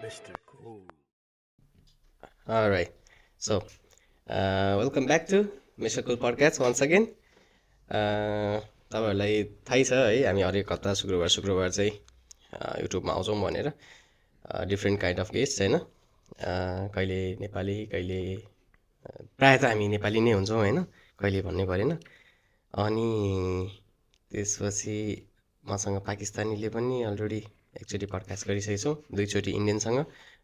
Mr. Cool. All right. So, welcome back to Mr. Cool podcast once again. तपाईँहरूलाई थाहै छ है हामी हरेक हप्ता शुक्रबार चाहिँ युट्युबमा आउँछौँ भनेर डिफ्रेन्ट काइन्ड अफ गेस्ट होइन कहिले नेपाली कहिले प्रायः त हामी नेपाली नै हुन्छौँ होइन कहिले भन्नै परेन अनि त्यसपछि मसँग पाकिस्तानीले पनि अलरेडी एकचोटि पडकास्ट गरिसकेको छौँ दुईचोटि इन्डियनसँग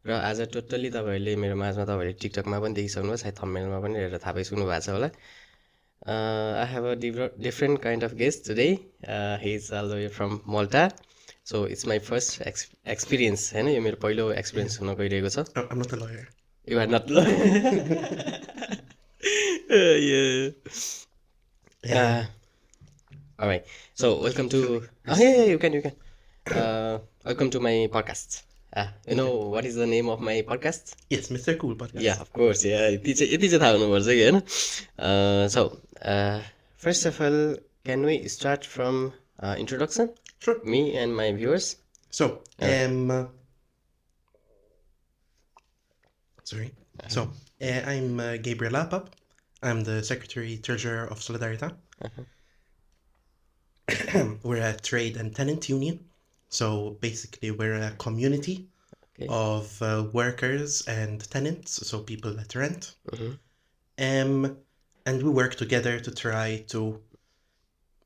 र आज टोटल्ली तपाईँहरूले मेरो माझमा तपाईँहरूले टिकटकमा पनि देखिसक्नुभयो सायद थम्बनेलमा पनि हेरेर थाहा पाइसक्नु भएको छ होला I have a different kind of guest today. He's all the way from Malta. So it's my first experience. होइन यो मेरो पहिलो एक्सपिरियन्स हुन गइरहेको छ. I'm not a lawyer. You are not yeah. All right. So welcome to. Yeah, you can. Welcome to my podcast. You know what is the name of my podcast? Yes, Mr. Cool podcast. Yeah, of course. Yeah, यति चाहिँ थाहा हुनुपर्छ कि होइन. So first of all, can we start from introduction? Sure. Me and my viewers. So, I'm Gabriel Apap. I'm the Secretary Treasurer of Solidarjetà. We're a trade and tenant union. So basically, we're a community of workers and tenants, so people that rent. And we work together to try to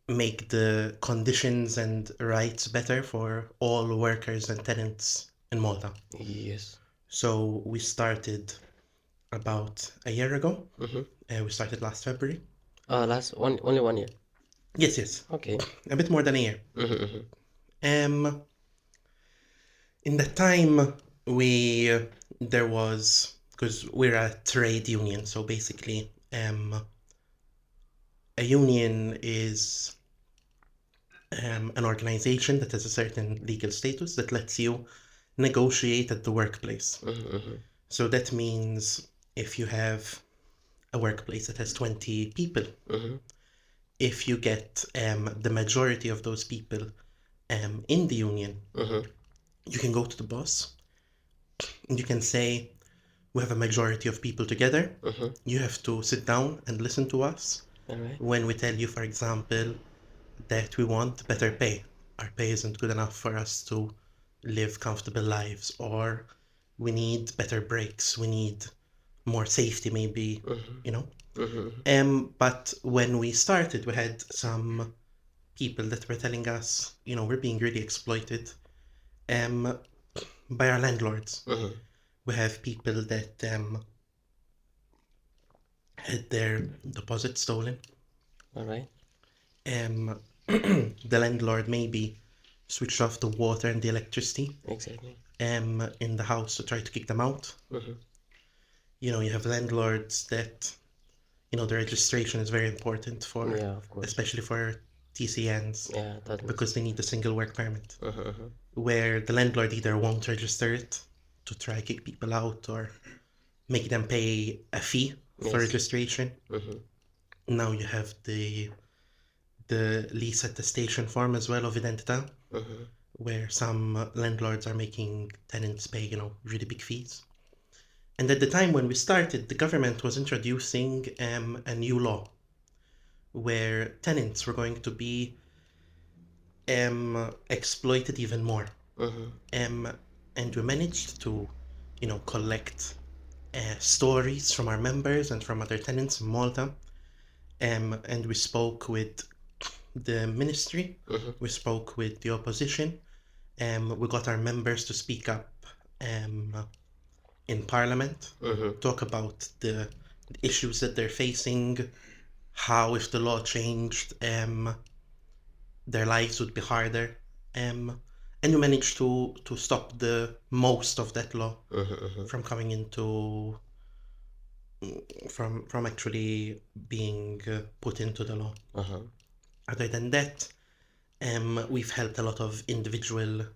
make the conditions and rights better for all workers and tenants in Malta. Yes. So we started about a year ago. We started last February. Only 1 year. Yes. Okay. A bit more than a year. In that time, because we're a trade union, so basically, a union is an organization that has a certain legal status that lets you negotiate at the workplace. So that means if you have a workplace that has 20 people, if you get the majority of those people in the union, you can go to the boss and you can say, we have a majority of people together. You have to sit down and listen to us. Alright. When we tell you, for example, that we want better pay. Our pay isn't good enough for us to live comfortable lives, or we need better breaks, we need more safety maybe, you know. But when we started, we had some people that were telling us, we're being really exploited by our landlords. We have people that had their deposit stolen. Alright. The landlord maybe switched off the water and the electricity Exactly. in the house to try to kick them out. You have landlords that the registration is very important for, of course. especially for TCNs, because they need a single work permit, where the landlord either won't register it to try kick people out or make them pay a fee for registration. Now you have the lease attestation form as well of Identità, where some landlords are making tenants pay, really big fees. And at the time when we started, the government was introducing a new law where tenants were going to be exploited even more. And we managed to, collect stories from our members and from other tenants in Malta. And we spoke with the ministry, we spoke with the opposition, we got our members to speak up in Parliament, talk about the issues that they're facing, how if the law changed, their lives would be harder, and we managed to stop the most of that law from coming into from actually being put into the law. Other than that, we've helped a lot of individual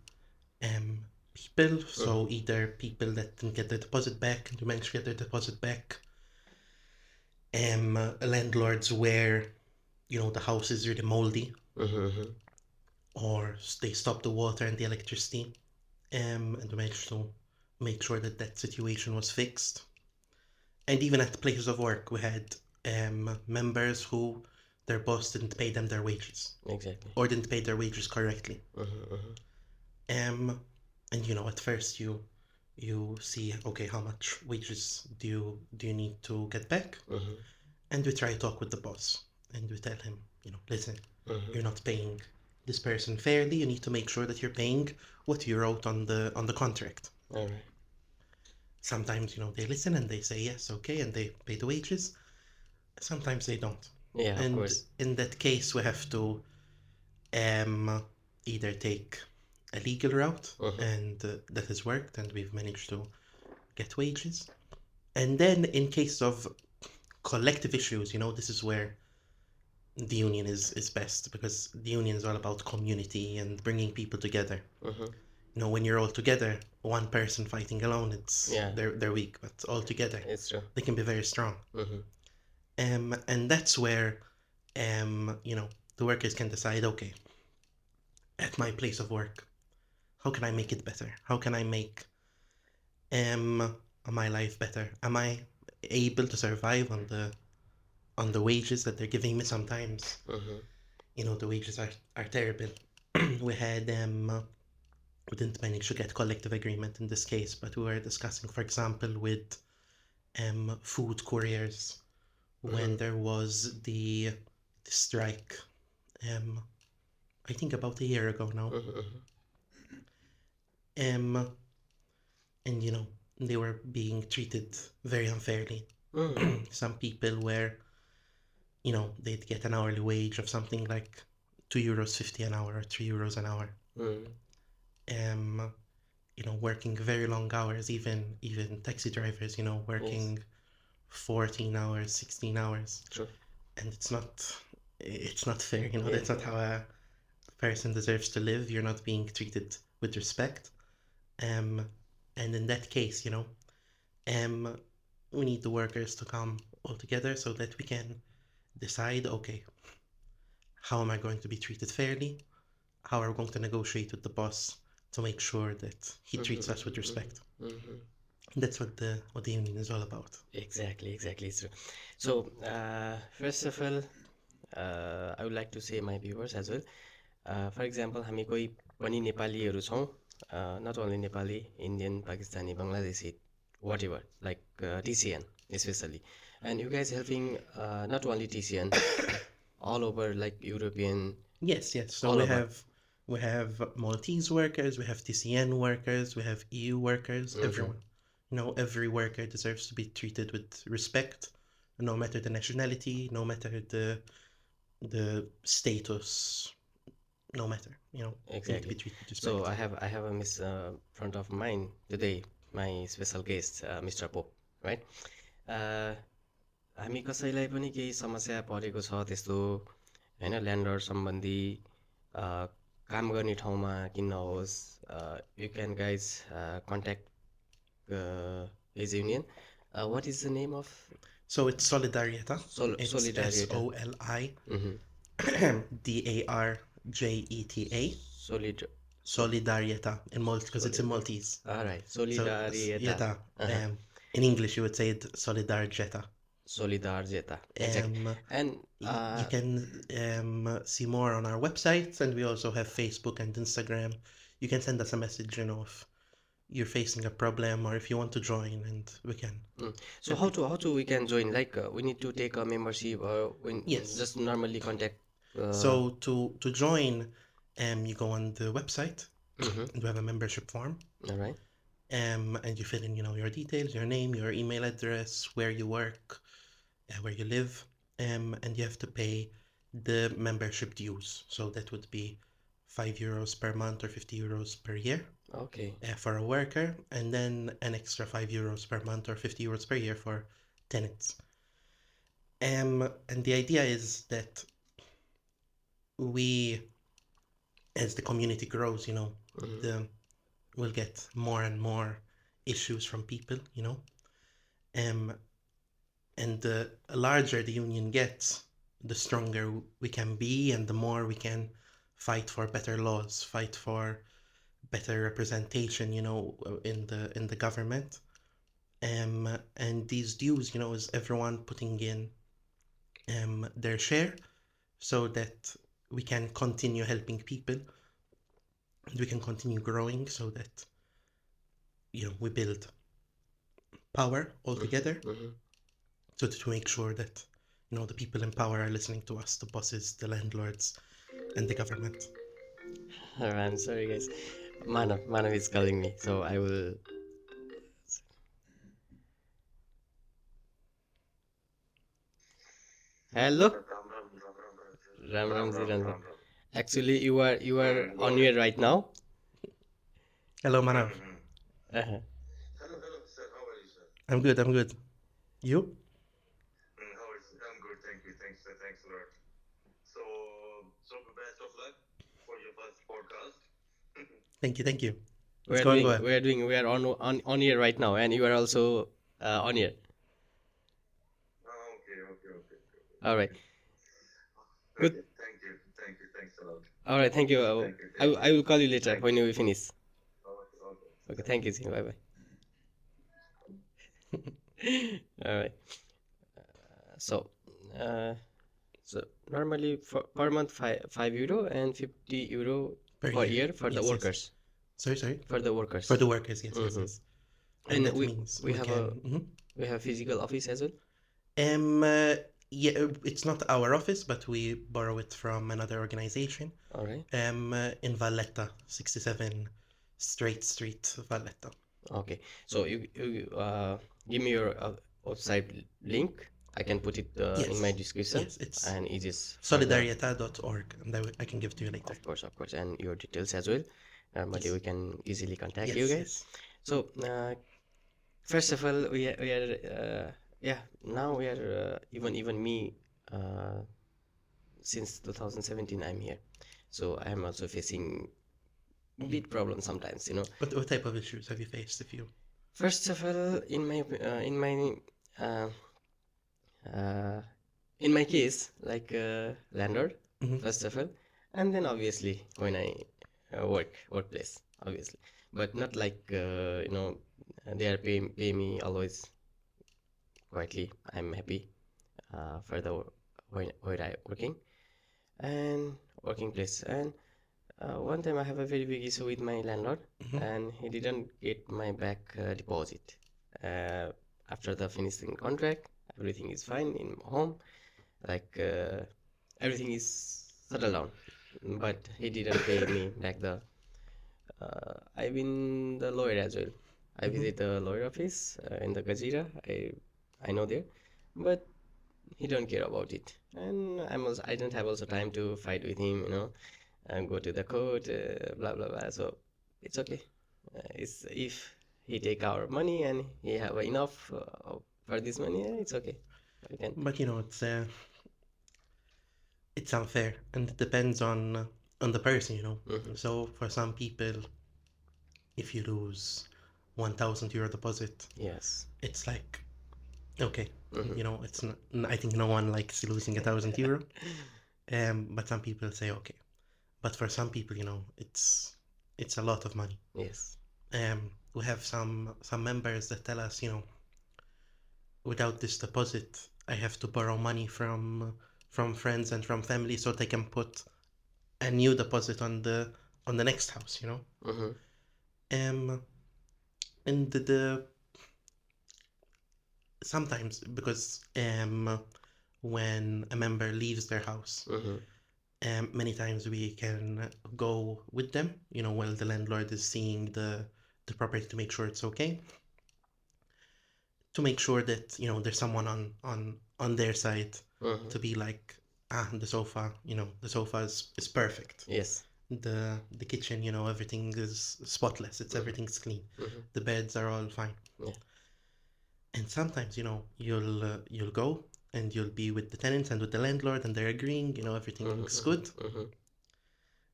people, so either people that didn't get their deposit back and we managed to get their deposit back, landlords where the house is really moldy, or they stop the water and the electricity, and we managed to make sure that that situation was fixed. And even at places of work, we had members who their boss didn't pay them their wages. Exactly. Or didn't pay their wages correctly. And at first you see, okay, how much wages do you need to get back? And we try to talk with the boss, and we tell him, listen, you're not paying this person fairly. You need to make sure that you're paying what you wrote on the contract. All right. Sometimes they listen and they say yes, okay, and they pay the wages. Sometimes they don't. Yeah, and of course. In that case, we have to either take a legal route, and that has worked, and we've managed to get wages. And then in case of collective issues, this is where the union is best, because the union is all about community and bringing people together. When you're all together, one person fighting alone, they're weak, but all together, It's true. they can be very strong. And that's where the workers can decide, okay, at my place of work, how can I make it better? How can I make my life better? Am I able to survive on the wages that they're giving me? Sometimes the wages are terrible. We had we didn't manage to get collective agreement in this case, but we were discussing, for example, with food couriers when there was the strike, I think about a year ago now. And they were being treated very unfairly. Some people were, they'd get an hourly wage of something like €2.50 an hour or €3 an hour. Working very long hours, even taxi drivers, working 14 hours, 16 hours. True. And it's not fair, that's not how a person deserves to live. You're not being treated with respect. And in that case, we need the workers to come all together so that we can decide, okay, how am I going to be treated fairly? How are we going to negotiate with the boss to make sure that he treats us with respect? That's what the union is all about. Exactly, it's true. So, first of all, I would like to say my viewers as well. For example, हामी कोही पनि नेपालीहरू छौँ, not only Nepali, Indian, Pakistani, Bangladeshi, whatever, like TCN especially. And you guys helping not only TCN, all over like European. Yes. So we have Maltese workers, we have TCN workers, we have EU workers, everyone. Every worker deserves to be treated with respect, no matter the nationality, no matter the status, no matter, Exactly. need to be treated with respect. So I have a miss front of mind today, my special guest, Mr. Pope, right? हामी कसैलाई पनि केही समस्या परेको छ त्यस्तो हैन, ल्यान्डलर्ड सम्बन्धी काम गर्ने ठाउँमा किन नहोस्, you can guys contact his union. What is the name of? So it's Solidarjetà. It's Solidarjetà. SOLIDARJETA. Solidarjetà in Maltese, because it's in Maltese. All right, Solidarjetà. In English, you would say it Solidarjetà. Solidarjetà. And you can see more on our website, and we also have Facebook and Instagram. You can send us a message, if you're facing a problem or if you want to join, and we can. So how to we can join? Like we need to take a membership, or Yes. Just normally contact. So to join, you go on the website, and we have a membership form. All right. And you fill in, your details, your name, your email address, where you work, where you live, and you have to pay the membership dues. So that would be €5 per month or €50 per year. Okay. For a worker, and then an extra €5 per month or €50 per year for tenants. And the idea is that we, as the community grows, we'll get more and more issues from people, and the larger the union gets, the stronger we can be, and the more we can fight for better laws, fight for better representation, in the government. And these dues, is everyone putting in their share so that we can continue helping people and we can continue growing so that, we build power all together. So to make sure that, the people in power are listening to us, the bosses, the landlords, and the government. I'm sorry, guys. Manav is calling me, so I will. Hello. Ram Ramji Ranjan. Actually, you are on here right now. Hello, Manav. Uh-huh. Hello, sir. How are you, sir? I'm good. You? How is I'm good, thank you. Thanks a lot. So best of luck for your first podcast. Thank you. We It's are going doing. well. We are on here right now, and you are also on here. Okay. All right. Good. Okay, thanks a lot. All right. Thank you. I will call you later when you finish. Okay. Okay. Thank you. Bye bye. All right. So, normally per month €5 and €50 per year for the Yes. workers. Sorry. For the workers. For the workers, yes. And that we means we have can. we have physical office as well. Yeah, it's not our office, but we borrow it from another organization. All right. In Valletta, 67 Straight Street, Valletta. Okay. So you give me your website link. I can put it in my description. Yes, it's and it is solidarjeta.org, and I can give to you later. Of course, and your details as well. Normally, Yes. we can easily contact Yes, you guys. So, first of all, we are now we are even me since 2017 I'm here, so I am also facing big problems sometimes. What type of issues have you faced? First of all, in my case, like landlord, first of all, and then obviously when I workplace, obviously, but not like they are pay me always quietly. I'm happy for the where I working and working place. And one time I have a very big issue with my landlord, and he didn't get my back deposit. After the finishing contract, everything is fine in home, like everything is settled down, but he didn't pay me back the. I've been the lawyer as well. I visit the lawyer office in the Gazira. I know there, but he don't care about it, and I don't have also time to fight with him, and go to the court, blah blah blah. So it's okay. It's if he take our money and he have enough for this money, it's okay. We can. But it's unfair, and it depends on the person. So for some people, if you lose €1,000 deposit, Yes. it's like, okay, it's not. I think no one likes losing €1,000. But some people say okay. But for some people, it's a lot of money. Yes. We have some members that tell us, without this deposit, I have to borrow money from friends and from family so they can put a new deposit on the next house. And the sometimes, because when a member leaves their house, many times we can go with them, while the landlord is seeing the property to make sure it's okay, to make sure that there's someone on their side to be like, the sofa, the sofa is perfect. Yes. The kitchen, everything is spotless. Everything's clean. The beds are all fine. Yeah. And sometimes, you'll go and you'll be with the tenants and with the landlord, and they're agreeing, everything's good.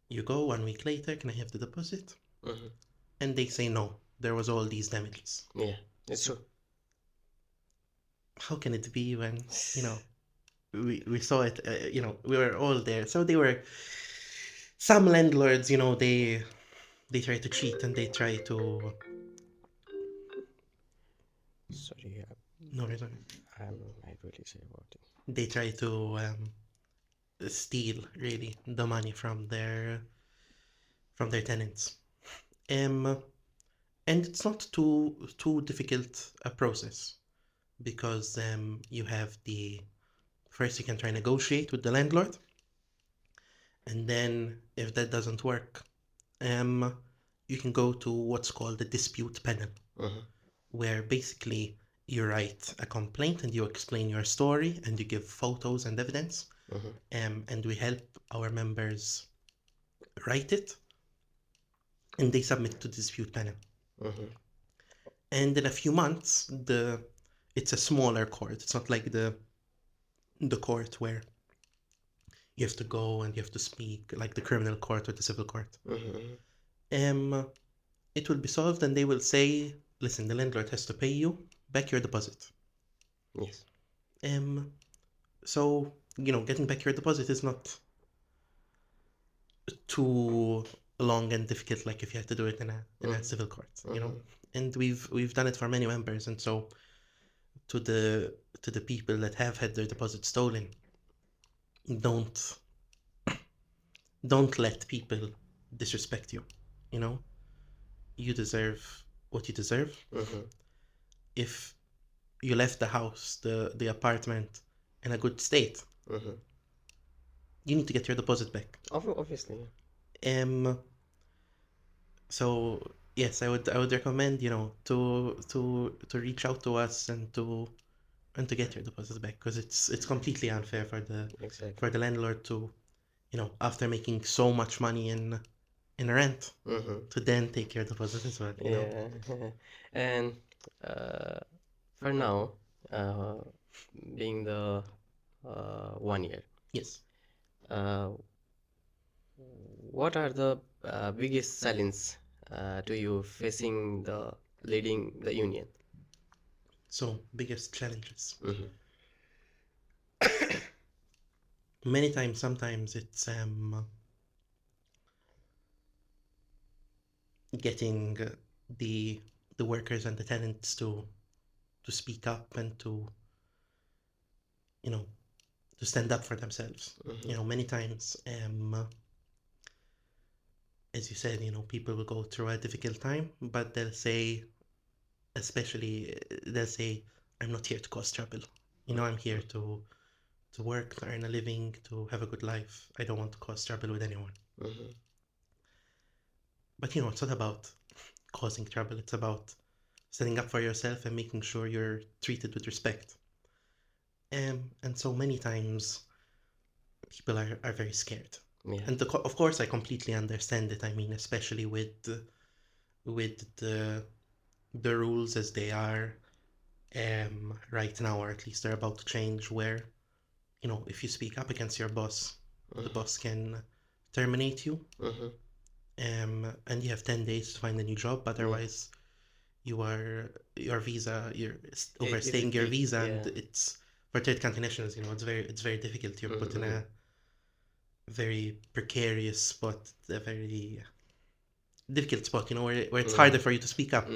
You go 1 week later, can I have the deposit? And they say no, there was all these damages. Yeah, it's true. How can it be when, we saw it, we were all there. So they were, some landlords, they try to cheat and they try to Sorry, no, it's okay. I'm not really sure about it. They try to steal really the money from their tenants. And it's not too difficult a process because you have the first you can try negotiate with the landlord, and then if that doesn't work, you can go to what's called the dispute panel, where basically you write a complaint and you explain your story and you give photos and evidence, and we help our members write it, and they submit it to the dispute panel. And in a few months, it's a smaller court. It's not like the court where you have to go and you have to speak like the criminal court or the civil court. It will be solved, and they will say, listen, the landlord has to pay you back your deposit. Yes. So, getting back your deposit is not too long and difficult like if you have to do it in a civil court, and we've done it for many members. And so to the people that have had their deposit stolen, don't let people disrespect you. You deserve what you deserve. If you left the house, the apartment in a good state, you need to get your deposit back. Obviously. So yes, I would recommend to reach out to us and to get your deposit back, because it's completely unfair for the landlord to after making so much money in rent to then take your deposit as well. And for now, being the 1 year, Yes. what are the biggest challenges to you facing the leading the union? So biggest challenges. Many times, sometimes it's getting the workers and the tenants to speak up and to stand up for themselves. Many times, as you said, people will go through a difficult time, but they'll say, I'm not here to cause trouble. I'm here to work, to earn a living, to have a good life. I don't want to cause trouble with anyone. But it's not about causing trouble. It's about standing up for yourself and making sure you're treated with respect. And so many times people are very scared. Yeah. And of course I completely understand it. I mean, especially with the rules as they are right now, or at least they're about to change, where if you speak up against your boss, the boss can terminate you, and you have 10 days to find a new job. Otherwise, you're overstaying your visa, and it's for third country nationals. It's very difficult. You're put in a very precarious spot, a very difficult spot. Where it's harder for you to speak up.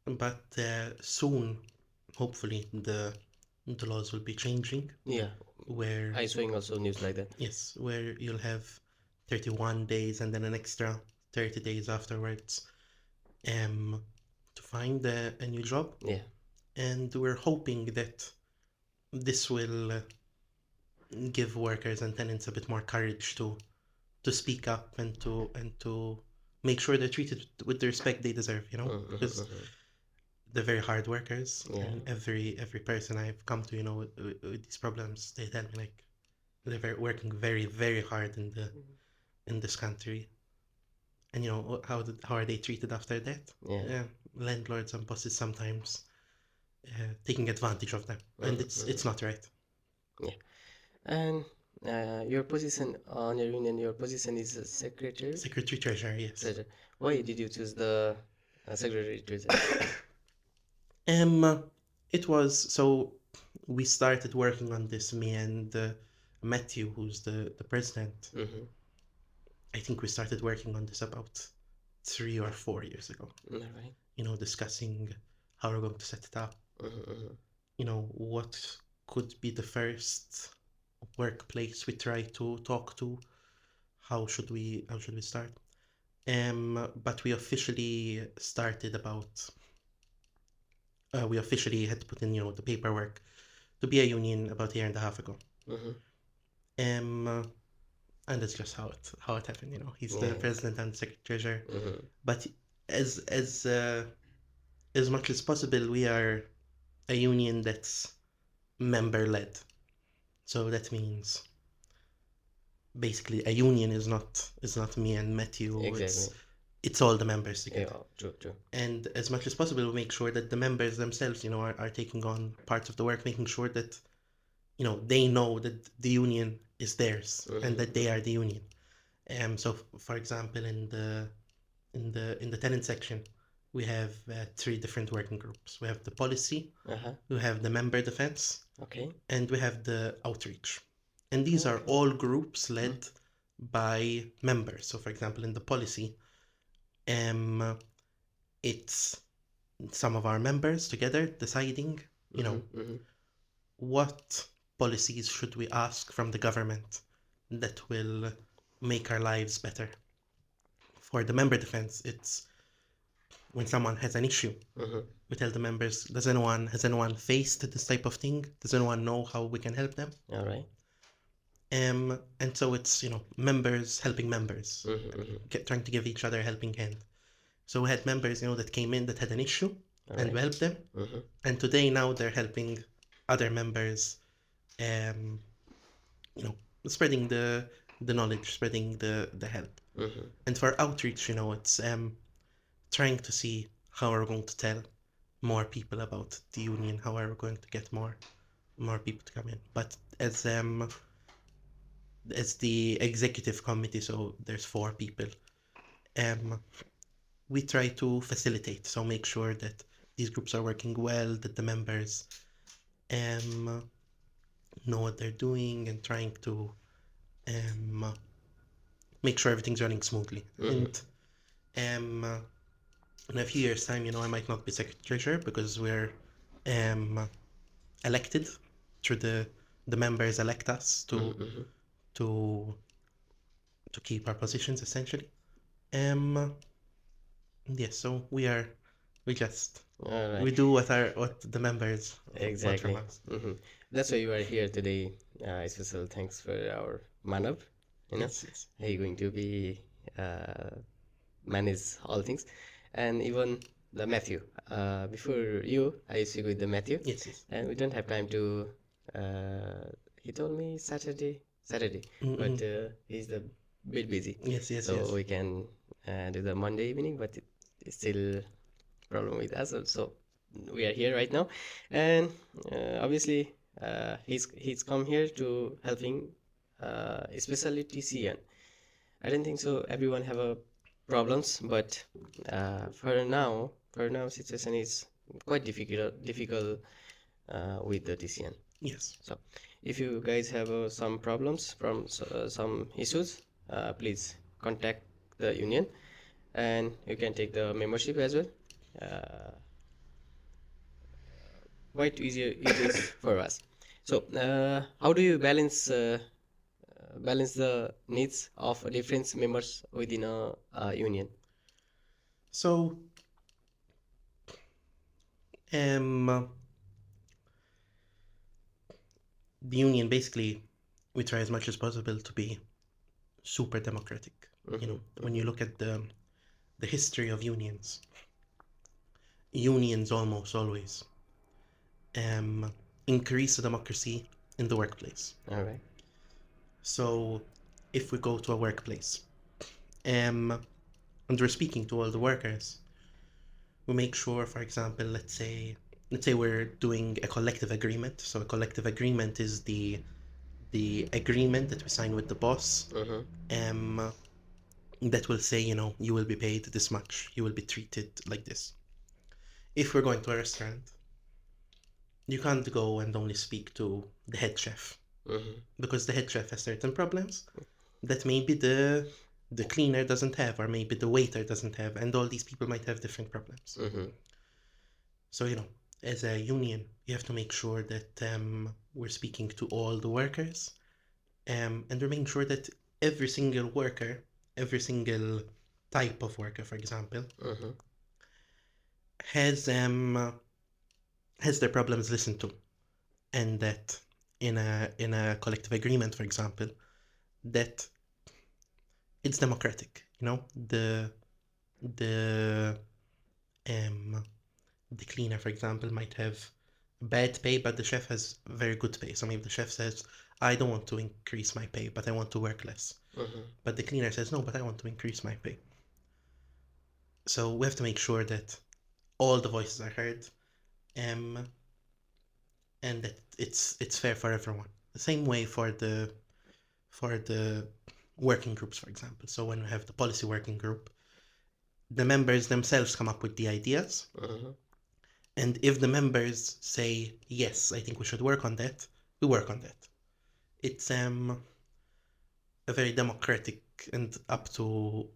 But soon, hopefully, the laws will be changing. Yeah. Where I saw also news like that. Yes, where you'll have 31 days and then an extra 30 days afterwards to find a new job. Yeah. And we're hoping that this will give workers and tenants a bit more courage to speak up and to make sure they're treated with the respect they deserve, because they're very hard workers. And every person I've come to, with these problems, they tell me like they're working very, very hard in this country. And how are they treated after that? Landlords and bosses sometimes taking advantage of them, and it's not right. And your position on your union, your position is secretary treasurer. Yes. Why did you choose the secretary treasurer? It was so we started working on this, me and Matthew, who's the president. I think we started working on this about 3 or 4 years ago. All right. You know, discussing how we're going to set it up. You know, what could be the first workplace we try to talk to. How should we start? But we officially started about. We officially had to put in, you know, the paperwork to be a union about a year and a half ago. And that's just how it happened. You know, he's the president and secretary treasurer. But as much as possible, we are a union that's member led. So that means basically a union is not me and Matthew. Exactly. It's all the members together. Yeah, true. And as much as possible, we make sure that the members themselves, you know, are taking on parts of the work, making sure that, you know, they know that the union is theirs and that they are the union. So for example, in the tenant section, we have 3 different working groups. We have the policy, we have the member defense, Okay. and we have the outreach. And these are all groups led by members. So for example, in the policy, it's some of our members together deciding, you know, what policies should we ask from the government that will make our lives better. For the member defense, it's when someone has an issue, we tell the members, has anyone faced this type of thing? Does anyone know how we can help them? All right. And so it's, you know, members helping members, trying to give each other a helping hand. So we had members, you know, that came in that had an issue, and we helped them. And today now they're helping other members, you know, spreading the knowledge, spreading the help. And for outreach, you know, it's trying to see how we're going to tell more people about the union, how are we going to get more people to come in. But as the executive committee, so there's 4 people, we try to facilitate, so make sure that these groups are working well, that the members know what they're doing, and trying to make sure everything's running smoothly. And in a few years' time, you know, I might not be secretary treasurer because we're elected through the members elect us to keep our positions, essentially. Yes, so we just we do what the members want from Exactly. us. That's why you are here today. Special thanks for our Manav. You know, Yes. he's going to be manage all things, and even the Matthew. Before you, I speak with the Matthew, Yes. and we don't have time to. He told me Saturday, but he's a bit busy. Yes. So we can do the Monday evening, but it's still problem with us. So we are here right now, and obviously he's come here to helping, especially TCN. I don't think so. Everyone have a problems, but for now, situation is quite difficult with the TCN. Yes. So if you guys have some problems from some issues, please contact the union, and you can take the membership as well. Quite easy it is for us. So how do you balance the needs of different members within a union? So the union, basically, we try as much as possible to be super democratic. You know, when you look at the history of unions almost always increase the democracy in the workplace. All right. So if we go to a workplace and we're speaking to all the workers, we make sure, for example, let's say we're doing a collective agreement. So a collective agreement is the agreement that we sign with the boss, that will say, you know, you will be paid this much, you will be treated like this. If we're going to a restaurant, you can't go and only speak to the head chef, because the head chef has certain problems that maybe the the cleaner doesn't have, or maybe the waiter doesn't have, and all these people might have different problems. So, as a union, you have to make sure that we're speaking to all the workers, and we're making sure that every single worker, every single type of worker, for example, has their problems listened to, and that in a collective agreement, for example, that it's democratic. The cleaner, for example, might have bad pay, but the chef has very good pay. So maybe the chef says, I don't want to increase my pay, but I want to work less. But the cleaner says, no, but I want to increase my pay. So we have to make sure that all the voices are heard, and that it's fair for everyone. The same way for the working groups, for example. So when we have the policy working group, the members themselves come up with the ideas. And if the members say, yes, I think we should work on that, we work on that. It's a very democratic, and it's up to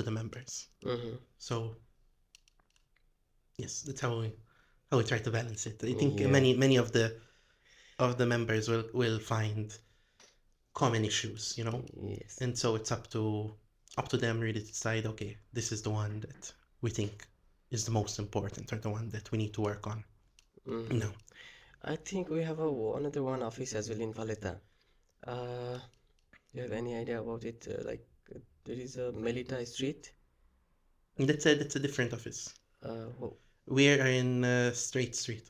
the members. So yes, that's how we try to balance it. I think many of the members will find common issues, Yes. and so it's up to them really to decide, okay, this is the one that we think is the most important, or the one that we need to work on. No. I think we have another one office as well in Valletta. Do you have any idea about it? There is a MELLEHA street. That's a different office. We are in Straight Street.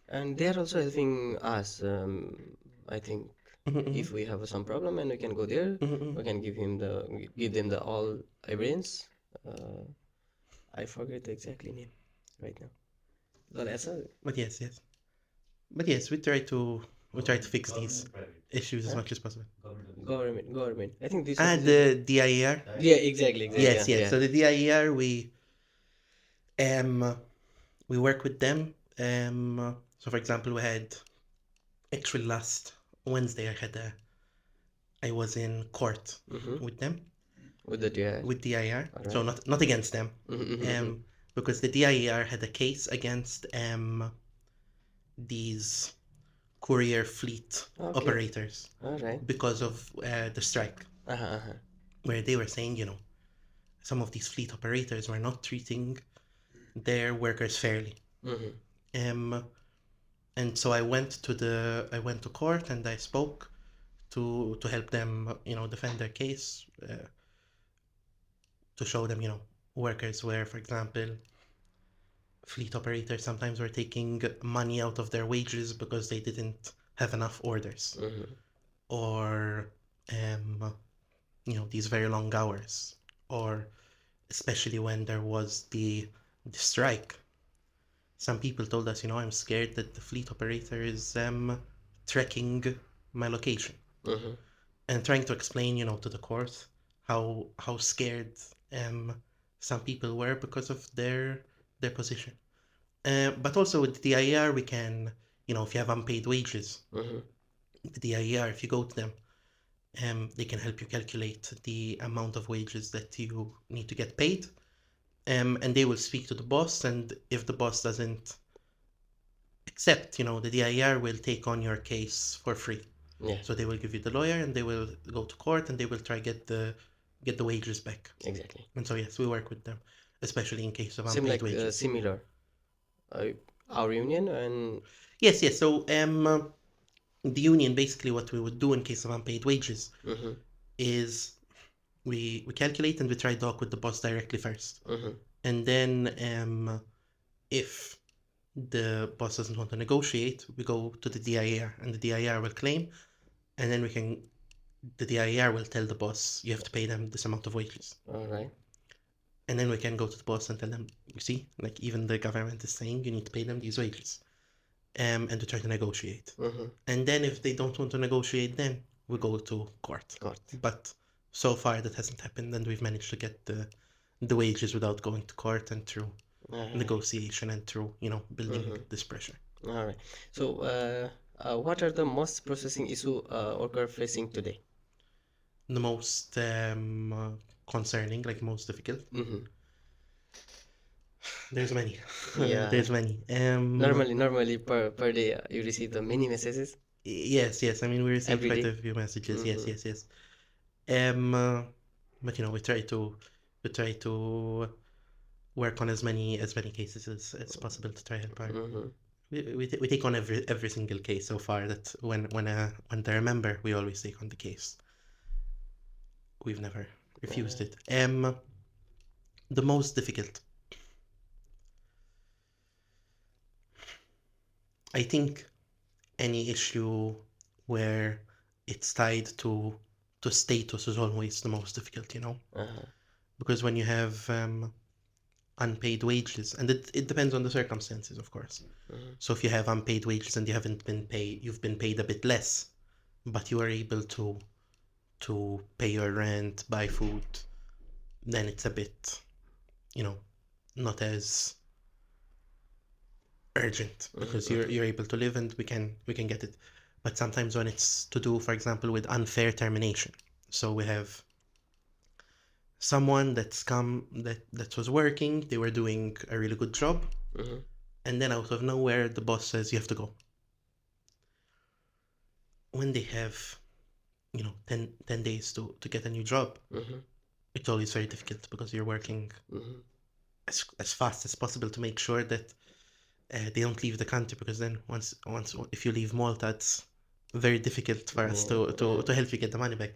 And they are also helping us. I think if we have some problem and we can go there, we can give them the all evidence. I forget the exact name right now. But yes, we try to fix these issues as much as possible. Government. I think this. The DIER. Yeah, exactly. Yes. Yeah. So the DIER, we work with them. So for example, we had actually last Wednesday I was in court with them. With the DIER. With DIER. Right. So not against them. Because the DIER had a case against these courier fleet operators. All right. Because of the strike. Where they were saying, some of these fleet operators were not treating their workers fairly. And so I went to court, and I spoke to help them, defend their case, to show them, workers where, for example, fleet operators sometimes were taking money out of their wages because they didn't have enough orders, or these very long hours, or especially when there was the strike. Some people told us, I'm scared that the fleet operator is tracking my location, and trying to explain, to the court how scared some people were because of their position. But also with the DIER, we can, if you have unpaid wages, the DIER, if you go to them, they can help you calculate the amount of wages that you need to get paid. And they will speak to the boss, and if the boss doesn't accept, the DIER will take on your case for free. Yeah. So they will give you the lawyer, and they will go to court, and they will try get the wages back. Exactly. And so yes, we work with them, especially in case of unpaid wages. Similar. Our union and yes. So the union, basically what we would do in case of unpaid wages is we calculate, and we try to talk with the boss directly first. And then if the boss doesn't want to negotiate, we go to the DIER, and the DIER will claim, and then the DIER will tell the boss, you have to pay them this amount of wages. all right. And then we can go to the boss and tell them, you see, like even the government is saying you need to pay them these wages, and to try to negotiate. And then if they don't want to negotiate, then we go to court. But so far that hasn't happened, and we've managed to get the wages without going to court, and through negotiation, and through building this pressure. All right. So what are the most processing issue worker facing today? the most concerning, like most difficult. There's many. Yeah. There's many. Normally per day you receive the many messages. Yes. I mean, we receive Every quite day. a few messages. Yes. But we try to work on as many cases as possible to try help out. We take on every single case so far. That when they're a member, we always take on the case. We've never refused it. The most difficult, I think, any issue where it's tied to status is always the most difficult, because when you have unpaid wages, and it depends on the circumstances, of course. So if you have unpaid wages and you've been paid a bit less, but you are able to pay your rent, buy food, then it's a bit, not as urgent, because you're able to live and we can get it. But sometimes when it's to do, for example, with unfair termination, so we have someone that was working, they were doing a really good job, and then out of nowhere the boss says you have to go. When they have 10 days to get a new job, it's always very difficult, because you're working as fast as possible to make sure that they don't leave the country, because then once if you leave Malta, it's very difficult for us to help you get the money back.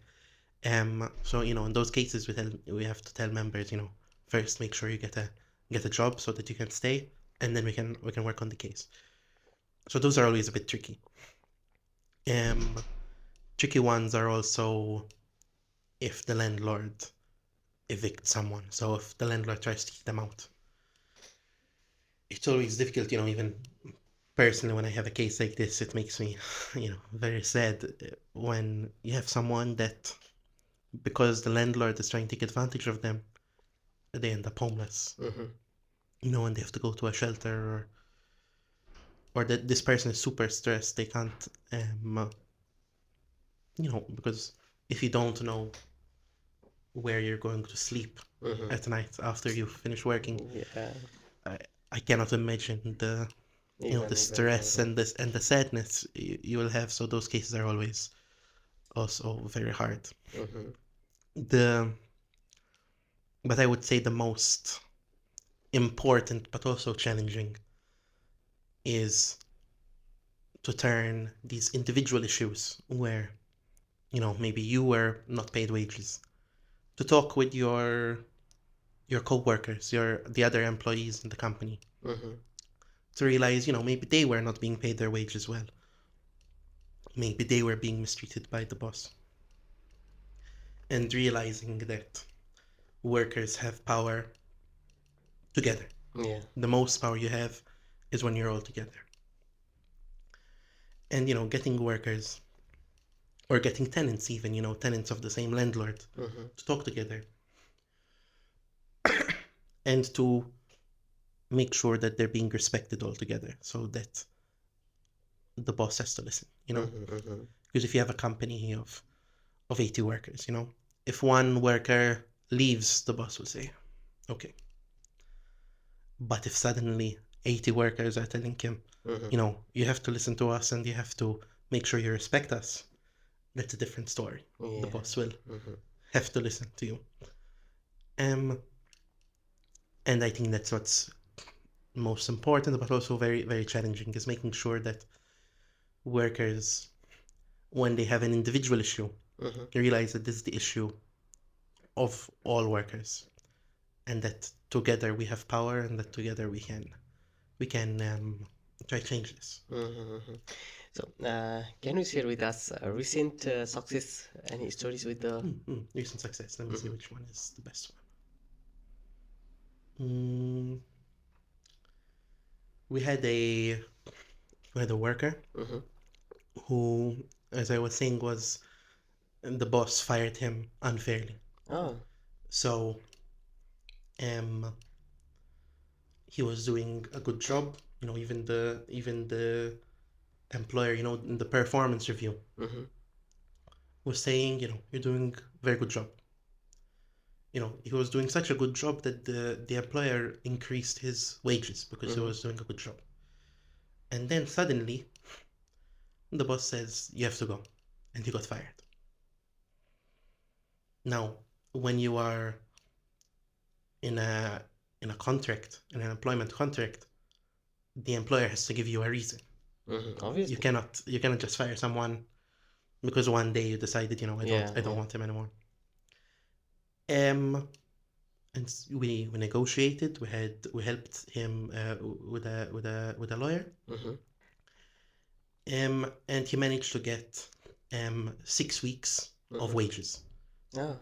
So in those cases we have to tell members, first make sure you get a job so that you can stay, and then we can work on the case. So those are always a bit tricky. Tricky ones are also if the landlord evicts someone. So if the landlord tries to kick them out, it's always difficult, even personally, when I have a case like this, it makes me, very sad when you have someone that, because the landlord is trying to take advantage of them, they end up homeless. And they have to go to a shelter, or that this person is super stressed. They can't, because if you don't know where you're going to sleep at night after you finish working, I cannot imagine the the stress and the sadness you will have. So those cases are always also very hard. But I would say the most important but also challenging is to turn these individual issues where maybe you were not paid wages, to talk with your co-workers, the other employees in the company, to realize maybe they were not being paid their wages well, maybe they were being mistreated by the boss, and realizing that workers have power together. The most power you have is when you're all together. And getting workers, or getting tenants even, tenants of the same landlord, to talk together and to make sure that they're being respected all together, so that the boss has to listen, because if you have a company of 80 workers, if one worker leaves, the boss will say, okay. But if suddenly 80 workers are telling him, you have to listen to us and you have to make sure you respect us, that's a different story. The boss will have to listen to you. And I think that's what's most important, but also very, very challenging, is making sure that workers, when they have an individual issue, realize that this is the issue of all workers, and that together we have power, and that together we can try to change this. So, can you share with us recent success, any stories with the recent success? Let me see which one is the best one. We had a worker who, as I was saying, the boss fired him unfairly. So he was doing a good job, even the employer, in the performance review, was saying, you're doing a very good job. He was doing such a good job that the employer increased his wages because he was doing a good job. And then suddenly, the boss says, you have to go. And he got fired. Now, when you are in a contract, in an employment contract, the employer has to give you a reason. Obviously. You cannot just fire someone because one day you decided, I don't want him anymore. And we negotiated. We helped him with a lawyer. And he managed to get 6 weeks of wages.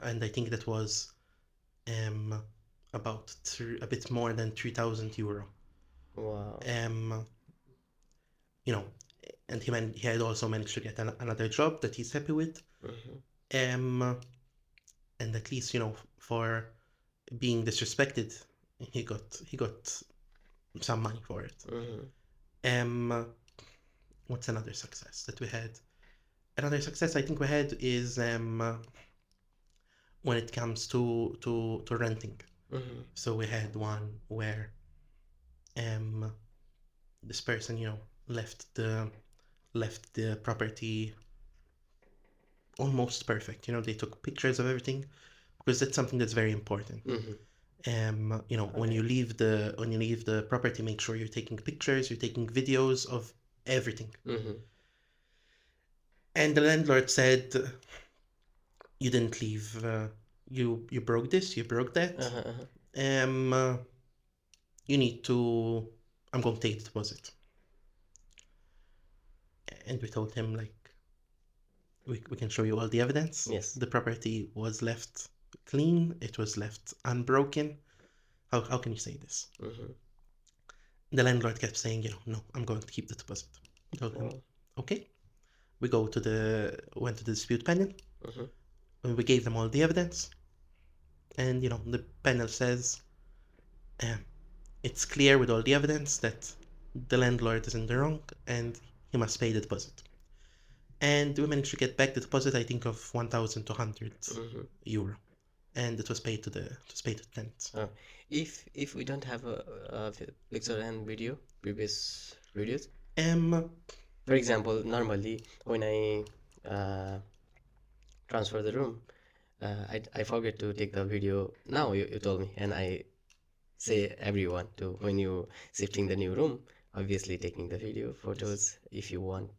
And I think that was about a bit more than 3,000 euro. Wow. And he had also managed to get another job that he's happy with. And at least, for being disrespected, he got some money for it. What's another success that we had? Another success I think we had is when it comes to renting. So we had one where this person, left the property almost perfect. They took pictures of everything because that's something that's very important. When you leave the property, make sure you're taking pictures, you're taking videos of everything. And the landlord said, you didn't leave, you broke this, you broke that. You need to, I'm going to take the deposit. And we told him, we can show you all the evidence. Yes. The property was left clean, it was left unbroken. How can you say this? The landlord kept saying, no, I'm going to keep the deposit. We told him, okay. We went to the dispute panel. And we gave them all the evidence. And, the panel says, it's clear with all the evidence that the landlord is in the wrong and he must pay the deposit. And we managed to get back the deposit, I think, of 1,200 euro. And it was paid to the tenants. If we don't have a picture and video, previous videos, for example, normally when I transfer the room, I forget to take the video. Now you told me, and I say everyone to, when you shifting the new room, obviously taking the video photos if you want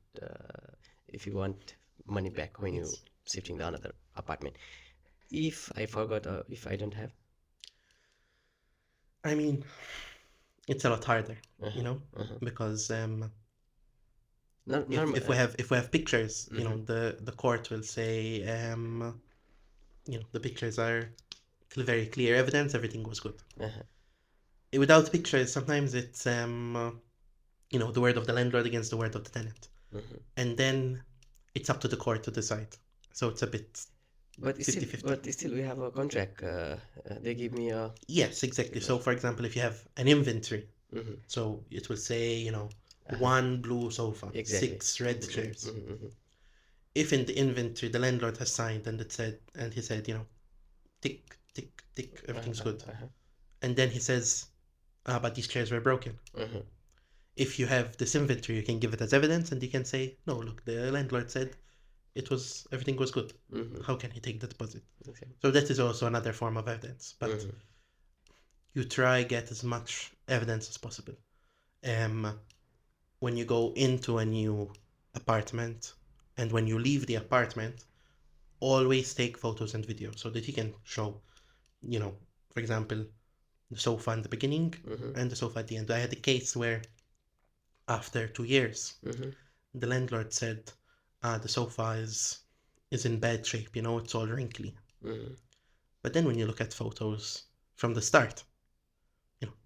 money back when you shifting to another apartment. If I forgot or if I don't have, I mean, it's a lot harder, because if we have pictures, the court will say, the pictures are very clear evidence, everything was good. Without pictures, sometimes it's the word of the landlord against the word of the tenant, and then it's up to the court to decide. So it's a bit. But still, we have a contract. They give me a. Yes, exactly. So, for example, if you have an inventory, so it will say, 1 blue sofa, 6 red chairs. If in the inventory the landlord has signed and he said, tick, tick, tick, everything's good, and then he says, but these chairs were broken. If you have this inventory, you can give it as evidence, and you can say, no, look, the landlord said everything was good. How can he take the deposit? So that is also another form of evidence, but you try get as much evidence as possible. When you go into a new apartment and when you leave the apartment, always take photos and videos so that you can show, for example, the sofa in the beginning and the sofa at the end. I had a case where after 2 years, the landlord said, the sofa is in bad shape, it's all wrinkly. But then when you look at photos from the start,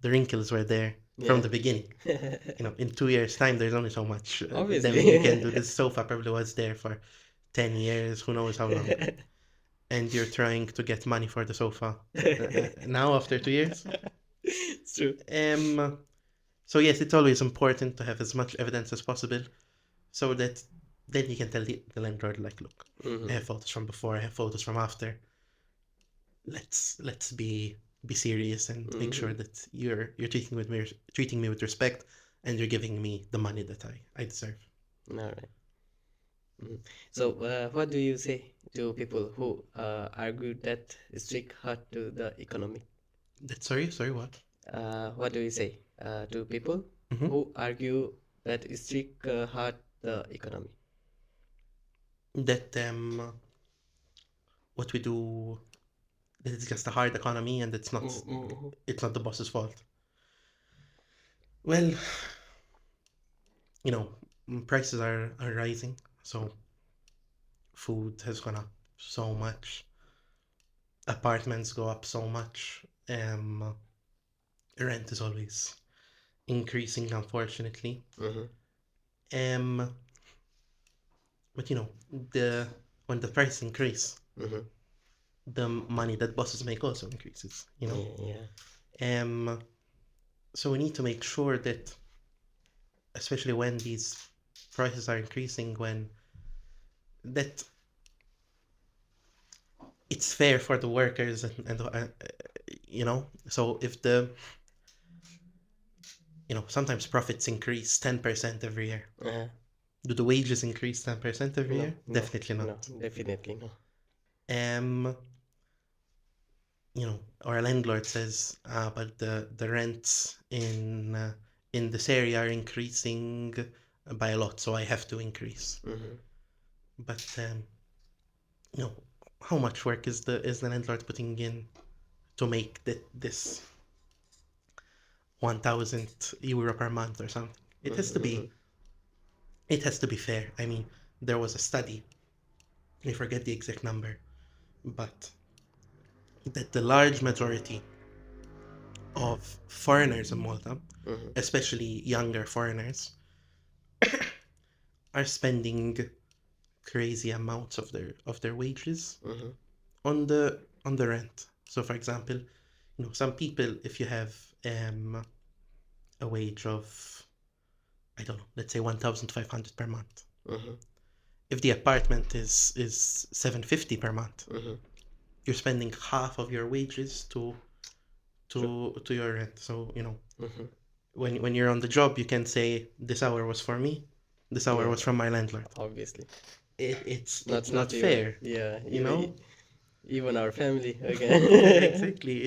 the wrinkles were there from the beginning. In 2 years' time, there's only so much damage you can do. This sofa probably was there for 10 years, who knows how long. And you're trying to get money for the sofa now after 2 years. It's true. So yes, it's always important to have as much evidence as possible so that then you can tell the landlord, like, look, I have photos from before, I have photos from after. Let's be serious and make sure that you're treating me with respect, and you're giving me the money that I deserve. All right. So, what do you say to people who argue that strict hurt to the economy? Sorry, what? What do you say to people who argue that strict hurt the economy? That what we do, that it's just a hard economy and it's not the boss's fault. Well, prices are rising, so food has gone up so much, apartments go up so much, rent is always increasing, unfortunately. But when the price increase, the money that bosses make also increases. So we need to make sure that, especially when these prices are increasing, that it's fair for the workers, and so if sometimes profits increase 10% every year. Do the wages increase 10% every year? Definitely not. No, definitely no. Our landlord says, but the rents in this area are increasing by a lot, so I have to increase. But how much work is the landlord putting in to make this 1,000 euro per month or something? It has to be. It has to be fair. I mean, there was a study, I forget the exact number, but that the large majority of foreigners in Malta, especially younger foreigners, are spending crazy amounts of their wages on the rent. So, for example, some people, if you have a wage of, I don't know, let's say 1,500 per month. If the apartment is 750 per month, you're spending half of your wages to your rent. So when you're on the job, you can say, this hour was for me, this hour was from my landlord. Obviously, it's not fair. Even our family again. Exactly.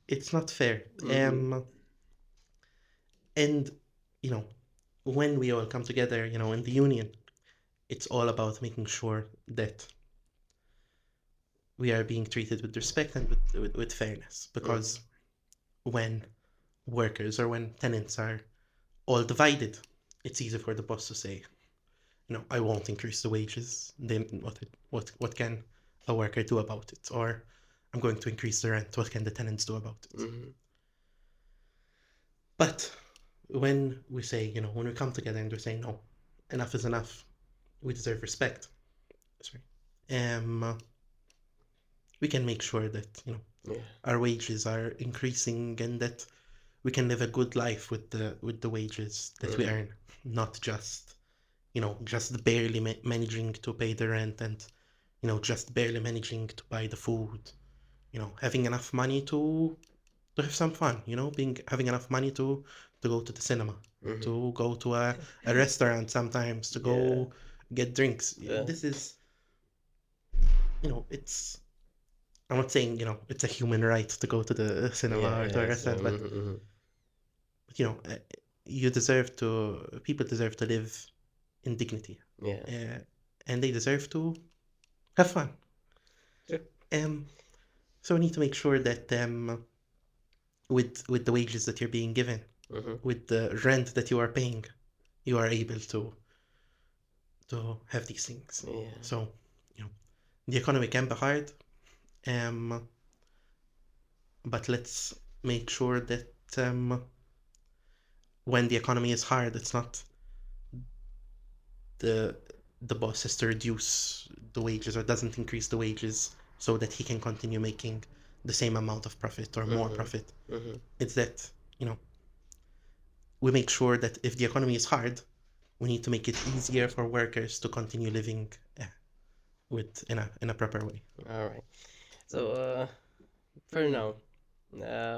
It's not fair. And when we all come together, in the union, it's all about making sure that we are being treated with respect and with fairness. Because when workers or when tenants are all divided, it's easy for the boss to say, I won't increase the wages. Then what can a worker do about it? Or I'm going to increase the rent. What can the tenants do about it? But when we say, when we come together and we say, no, enough is enough, we deserve respect. We can make sure that our wages are increasing and that we can live a good life with the wages that we earn, not just just barely managing to pay the rent and just barely managing to buy the food. Having enough money to have some fun. Having enough money to go to the cinema, to go to a restaurant sometimes, to go get drinks. This is it's. I'm not saying it's a human right to go to the cinema or to a restaurant, but people deserve to live in dignity. And they deserve to have fun. So we need to make sure that with the wages that you're being given, with the rent that you are paying, you are able to have these things. So the economy can be hard, but let's make sure that when the economy is hard, it's not the boss has to reduce the wages or doesn't increase the wages so that he can continue making the same amount of profit or more profit. It's that we make sure that if the economy is hard, we need to make it easier for workers to continue living in a proper way. All right. So for now,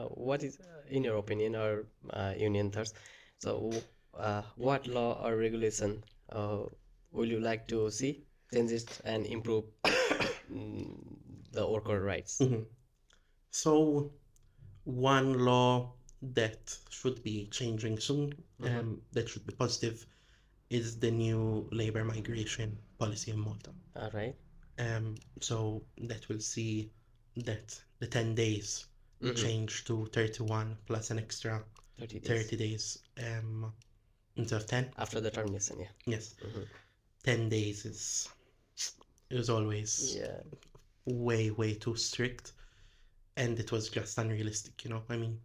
what is, in your opinion, or union thoughts? So, what law or regulation will you like to see changes and improve the worker rights? So, one law that should be changing soon, that should be positive, is the new labor migration policy in Malta. All right. So that will see that the 10 days change to 31 plus an extra 30 days instead of 10. After the termination, yeah. Yes. 10 days is always way too strict, and it was just unrealistic, you know. I mean,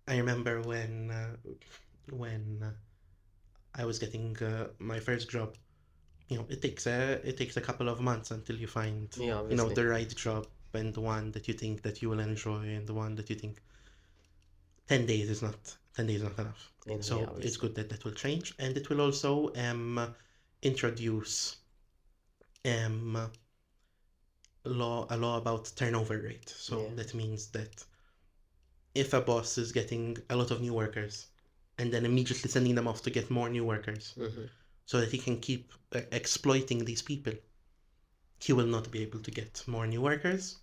I remember when I was getting my first job, you know, it takes a couple of months until you find you know, the right job, and the one that you think that you will enjoy, and the one that you think 10 days is not enough. So it's good that that will change, and it will also introduce a law about turnover rate. So that means that if a boss is getting a lot of new workers and then immediately sending them off to get more new workers, so that he can keep exploiting these people, he will not be able to get more new workers.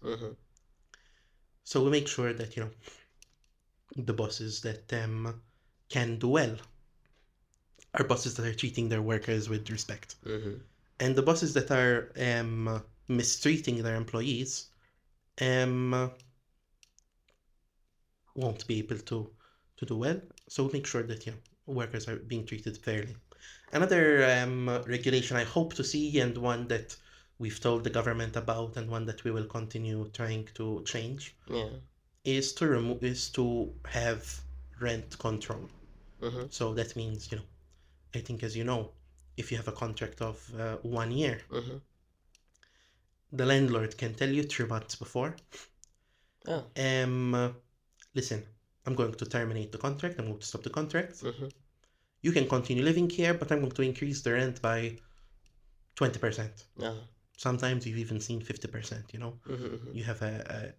So we make sure that, you know, the bosses that can do well are bosses that are treating their workers with respect. And the bosses that are mistreating their employees won't be able to do well. So we make sure that, you know, workers are being treated fairly. Another regulation I hope to see, and one that we've told the government about, and one that we will continue trying to change, is to have rent control. So that means, you know, I think, as you know, if you have a contract of 1 year, the landlord can tell you 3 months before, listen, I'm going to terminate the contract, I'm going to stop the contract. You can continue living here, but I'm going to increase the rent by 20%. Sometimes you've even seen 50%, you know. You have a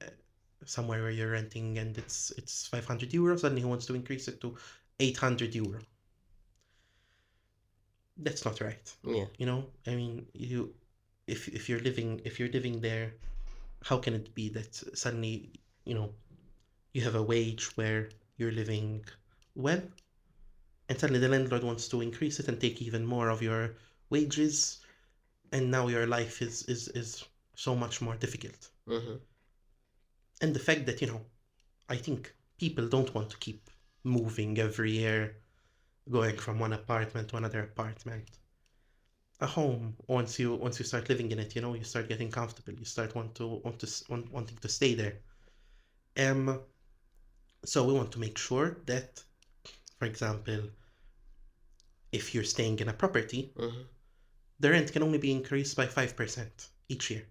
somewhere where you're renting and it's 500 euros, suddenly he wants to increase it to 800 euro. That's not right. You know, I mean, if you're living there, how can it be that suddenly, you know, you have a wage where you're living well, and suddenly the landlord wants to increase it and take even more of your wages, and now your life is so much more difficult. And the fact that, you know, I think people don't want to keep moving every year, going from one apartment to another apartment. A home, once you start living in it, you know, you start getting comfortable, you start wanting to stay there. So we want to make sure that, for example, if you're staying in a property, the rent can only be increased by 5% each year.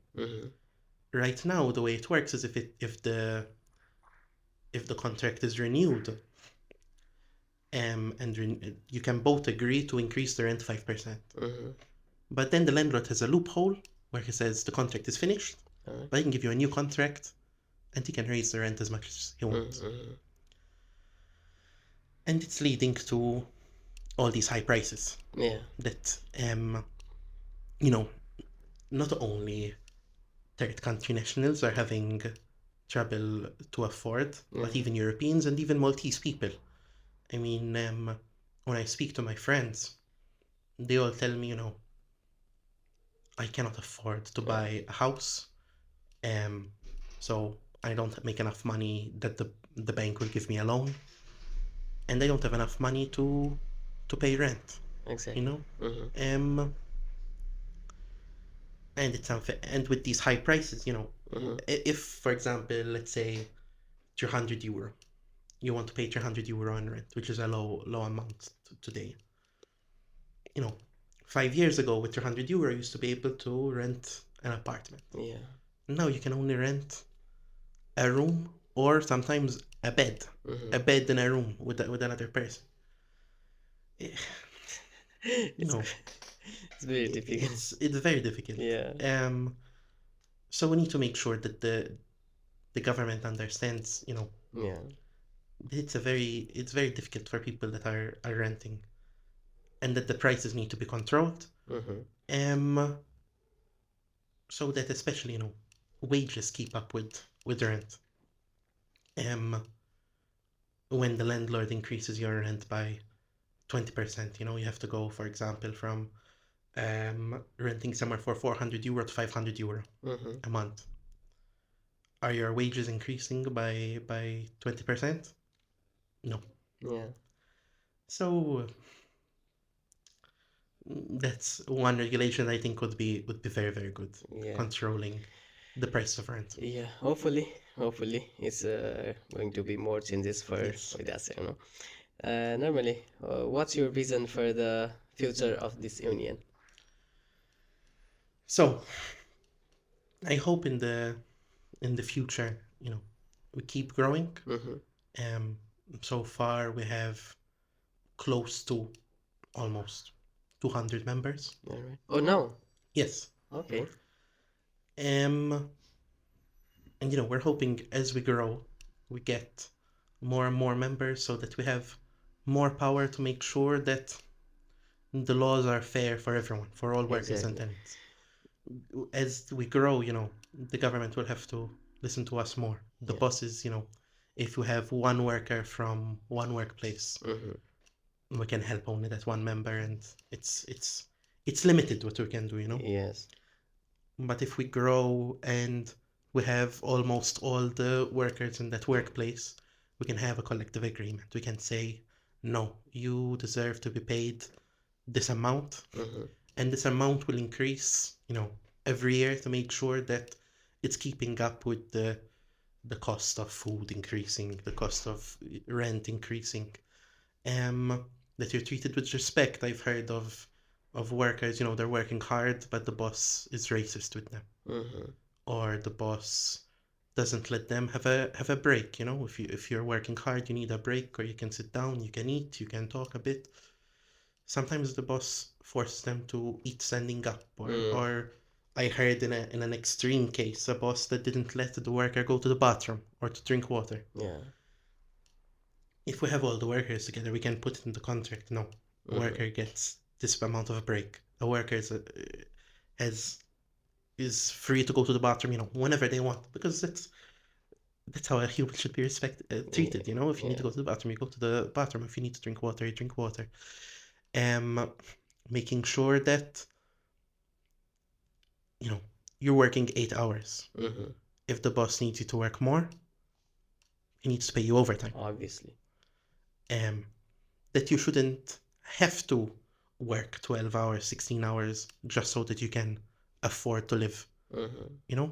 Right now, the way it works is if the contract is renewed, you can both agree to increase the rent 5%. But then the landlord has a loophole where he says the contract is finished, but he can give you a new contract, and he can raise the rent as much as he wants. And it's leading to all these high prices. That you know, not only third country nationals are having trouble to afford, but even Europeans and even Maltese people. I mean, when I speak to my friends, they all tell me, you know, I cannot afford to buy a house, so I don't make enough money that the bank will give me a loan, and I don't have enough money to pay rent. Exactly. You know, and it's unfair. And with these high prices, you know, if, for example, let's say 300 euro, you want to pay 300 euro on rent, which is a low amount today. You know, 5 years ago, with 300 euro, you used to be able to rent an apartment. Now you can only rent a room, or sometimes a bed in a room with another person. you know, It's very difficult. it's very difficult. Yeah. So we need to make sure that the government understands, you know, Yeah. it's very difficult for people that are renting, and that the prices need to be controlled. Mm-hmm. So that especially, you know, wages keep up with rent. When the landlord increases your rent by 20%, you know, you have to go, for example, from renting somewhere for €400 to €500 Mm-hmm. a month. Are your wages increasing by 20%? No. Yeah. So that's one regulation I think would be very, very good. Yeah. Controlling the price of rent. Yeah. Hopefully, it's going to be more changes for Yes. that, you know. Normally, what's your vision for the future of this union? So I hope in the future, you know, we keep growing. Mm-hmm. So far we have close to almost 200 members. All right. Oh, no. Yes. Okay. And you know, we're hoping as we grow, we get more and more members so that we have more power to make sure that the laws are fair for everyone, for all workers and Exactly. tenants. As we grow, you know, the government will have to listen to us more. The Yeah. bosses, you know, if we have one worker from one workplace, Mm-hmm. we can help only that one member, and it's limited what we can do, you know. Yes. But if we grow and we have almost all the workers in that workplace, we can have a collective agreement. We can say, no, you deserve to be paid this amount, Mm-hmm. and this amount will increase, you know, every year to make sure that it's keeping up with the cost of food increasing, the cost of rent increasing, that you're treated with respect. I've heard of workers, you know, they're working hard, but the boss is racist with them, Mm-hmm. or the boss doesn't let them have a break. You know, if you're working hard, you need a break, or you can sit down, you can eat, you can talk a bit. Sometimes the boss forces them to eat standing up, or I heard in an extreme case, a boss that didn't let the worker go to the bathroom or to drink water. Yeah. If we have all the workers together, we can put it in the contract. No, a Mhm. worker gets this amount of a break. A worker is free to go to the bathroom, you know, whenever they want, because that's how a human should be treated. You know, if you need to go to the bathroom, you go to the bathroom. If you need to drink water, you drink water. Making sure that, you know, you're working 8 hours. Mm-hmm. If the boss needs you to work more, he needs to pay you overtime. Obviously. That you shouldn't have to work 12 hours, 16 hours just so that you can afford to live. Mm-hmm. You know,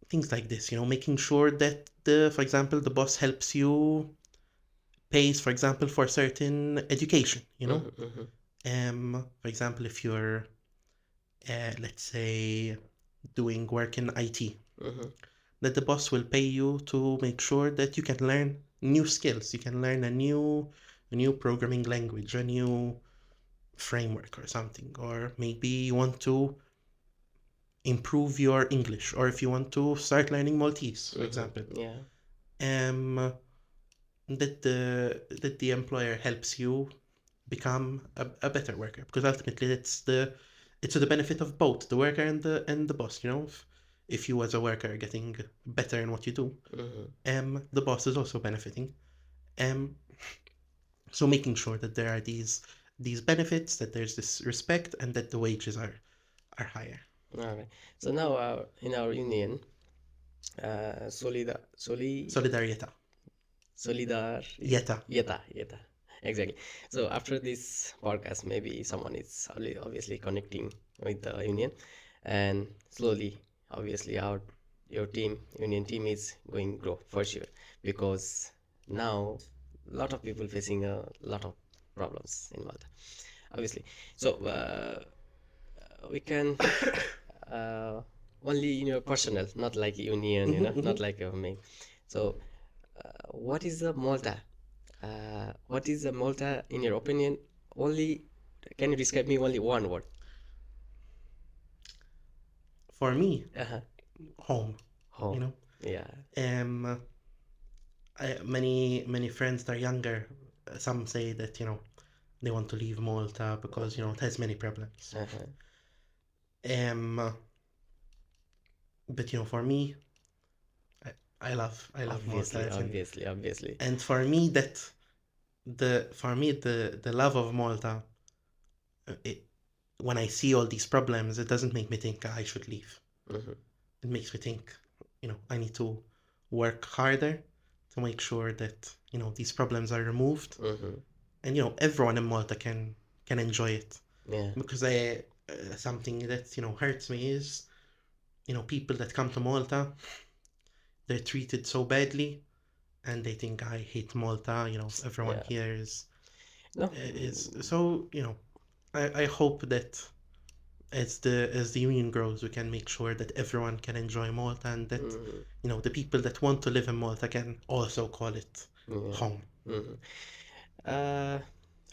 things like this, you know, making sure that for example, the boss helps you, pays, for example, for certain education, you know. Mm-hmm. For example, if you're, let's say, doing work in IT, Mm-hmm. that the boss will pay you to make sure that you can learn new skills. You can learn a new programming language, a new framework or something. Or maybe you want to improve your English, or if you want to start learning Maltese, for example. Yeah. That the employer helps you become a better worker, because ultimately it's to the benefit of both the worker and the boss, you know. If you as a worker are getting better in what you do, the boss is also benefiting. So making sure that there are these benefits, that there's this respect, and that the wages are higher. All right. So now in our union, Solidarjetà. Solidarjetà. Exactly. So after this podcast, maybe someone is obviously connecting with the union, and slowly, obviously, your union team is going to grow for sure, because now a lot of people facing a lot of problems in Malta, obviously. So we can only in your personal, not like union, you know, not like your main. So what is the Malta What is Malta in your opinion? Can you describe me only one word? For me, Uh-huh. home. Home. You know, Yeah. many friends that are younger, some say that they want to leave Malta because it has many problems. Uh-huh. But for me, I love Malta. Obviously. And for me the love of Malta, when I see all these problems, it doesn't make me think I should leave. Mm-hmm. It makes me think, I need to work harder to make sure that these problems are removed, Mm-hmm. and everyone in Malta can enjoy it. Yeah. Because something that hurts me is people that come to Malta, they're treated so badly, and they think I hate Malta. Everyone Yeah. here is No. so. I hope that as the union grows, we can make sure that everyone can enjoy Malta, and that Mm-hmm. the people that want to live in Malta can also call it Yeah. home. Mm-hmm. I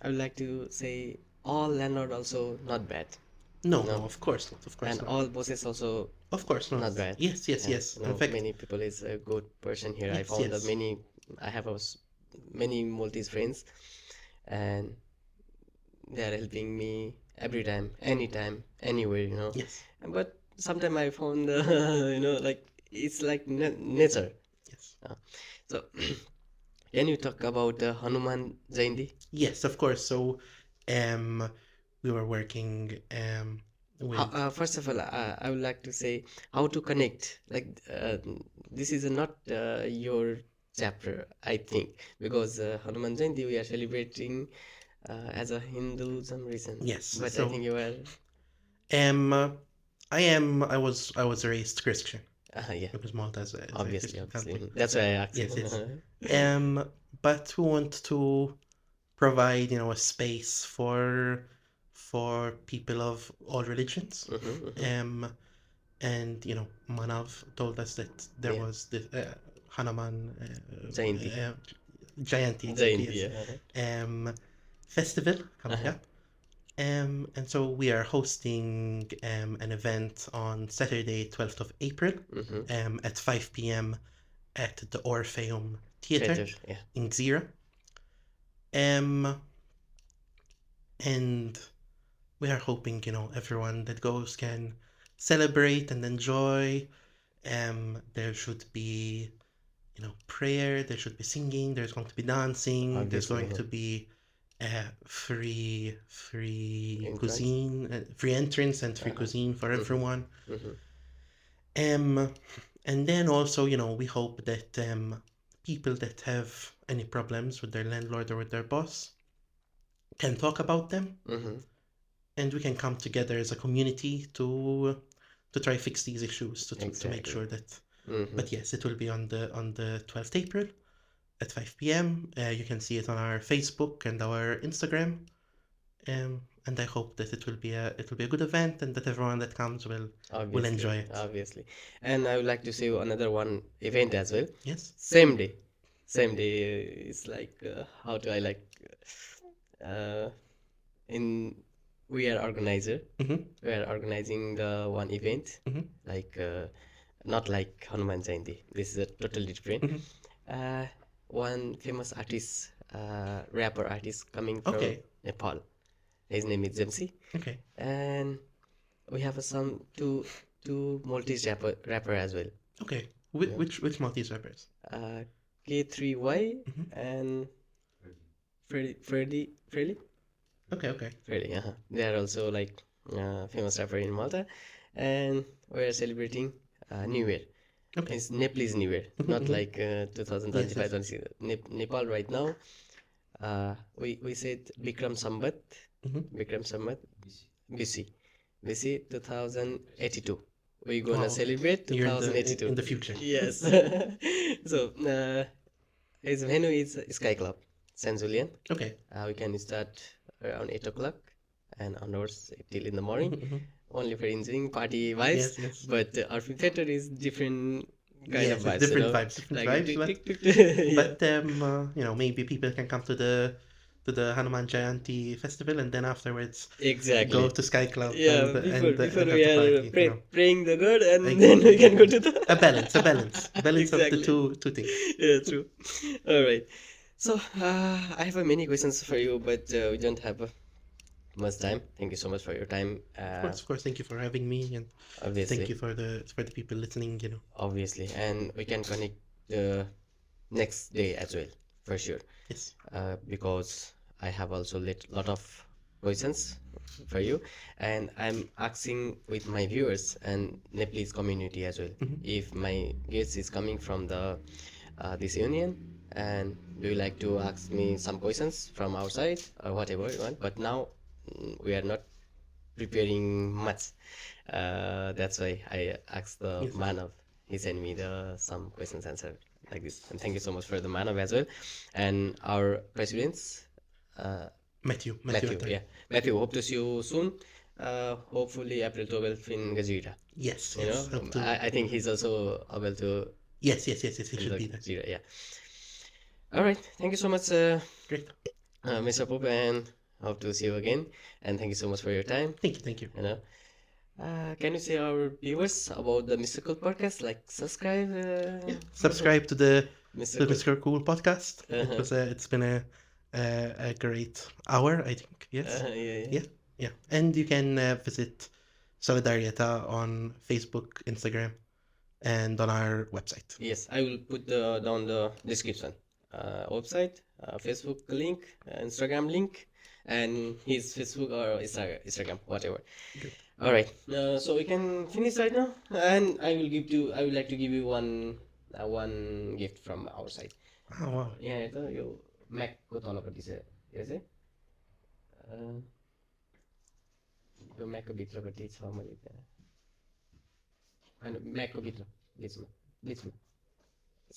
would like to say all landlord also not bad. No, No. of course not. Of course And not. all bosses also Of course not. not bad. Yes. In fact, many people is a good person here. I Yes, found yes. I have many Maltese friends, and they are helping me every time, anytime, anywhere. Yes. But sometimes I found, like it's like nature. Yes. So, can you talk about Hanuman Jayanti? Yes, of course. So, we were working with. First of all, I would like to say how to connect. Like, this is not your chapter, I think, because Hanuman Jayanti we are celebrating as a Hinduism reason. Yes, But so- I think you are. I was raised Christian Yeah, because Malta is a obviously. Christian country. That's why I asked Yes, you. yes. But we want to provide, a space for people of all religions. And Manav told us that there Yeah. was the Hanuman Jayanti. Jayanti, exactly, Jayanti, yes. Festival coming up. And so we are hosting an event on Saturday, 12th of April, at 5 p.m. at the Orpheum Theatre Yeah. in Gzira. And we are hoping, everyone that goes can celebrate and enjoy. There should be, prayer, there should be singing, there's going to be dancing, there's Obviously, going yeah. to be free Entrance. cuisine, free entrance and free cuisine for everyone. Mhm. And then also, we hope that people that have any problems with their landlord or with their boss can talk about them, and we can come together as a community to try fix these issues to make Exactly. sure that. Mhm. But yes, it will be on the 12th April at 5 p.m. You can see it on our Facebook and our Instagram. And I hope that it will be a good event, and that everyone that comes will enjoy it. Obviously. And I would like to say another one event as well. Yes. Same day. It's like how do I like in we are organizer. We are organizing one event like not like Hanuman Jayanti. This is a totally different. One famous artist, rapper artist coming from Okay. Nepal. His name is Jamsi. Okay. And we have some two Maltese rapper as well. Okay. Which Maltese rappers? K3Y and Freddy. Okay. Freddy, yeah. They are also like famous rapper in Malta, and we are celebrating New Year. Okay. It's Nepalese New Year, not like 2025. Nepal right now. We said Bikram Sambat, BC 2082. We're gonna Wow. celebrate You're 2082 in the future. Yes. So his venue is Sky Club, San Julian. Okay. We can start around 8 o'clock and onwards till in the morning. Only for enjoying party vibes. Yes. But our theater is different kind Yes, of it's vibes, different you know? vibes, different Like, vibes, tick, but tick, tick, tick. Yeah. but maybe people can come to the Hanuman Jayanti festival, and then afterwards go Exactly. to Sky Club Yeah, before and we have the are party, you know. praying the God, and then we can go to the A balance of the exactly. two things. Yeah, true. All right. So I have many questions for you, but we don't have much time. Thank you so much for your time. Of course, thank you for having me, and Obviously, thank you for the people listening, you know. obviously, and we can connect the next day as well, for sure. Yes. Because I have also lot of questions for you, and I'm asking with my viewers and Nepalese community as well. If my guest is coming from the this union, and do you like to ask me some questions from our side or whatever you want? But now we are not preparing much. That's why I asked the Yes. Manav. He sent me the some questions answered like this. And thank you so much for the Manav as well. And our presidents, Matthew. yeah. Matthew, hope to see you soon. Hopefully April 12th in Gajira. Yes. You Yes. know, Hope to- I think he's also able to Yes. It should be there. Gajira, yeah. All right. Thank you so much, Great. Mr. Pope, and hope to see you again. And thank you so much for your time. Thank you. You know, can you say our viewers about the Mystical podcast? Like subscribe. Subscribe to the Mystical. Mr. Cool podcast. Uh-huh. It's been a great hour, I think. Yes. Yeah. Yeah. And you can visit Solidarjeta on Facebook, Instagram, and on our website. Yes, I will put down the description. Website, Facebook link, Instagram link, and his Facebook or Instagram, whatever. Good. All right. So we can finish right now, and I would like to give you one gift from our side. Oh, wow. यहाँ हेर त यो म्याकको तलपट्टि छ यो चाहिँ यो म्याकको भित्रपट्टि छ मैले त्यहाँ होइन म्याकको भित्र बिचमा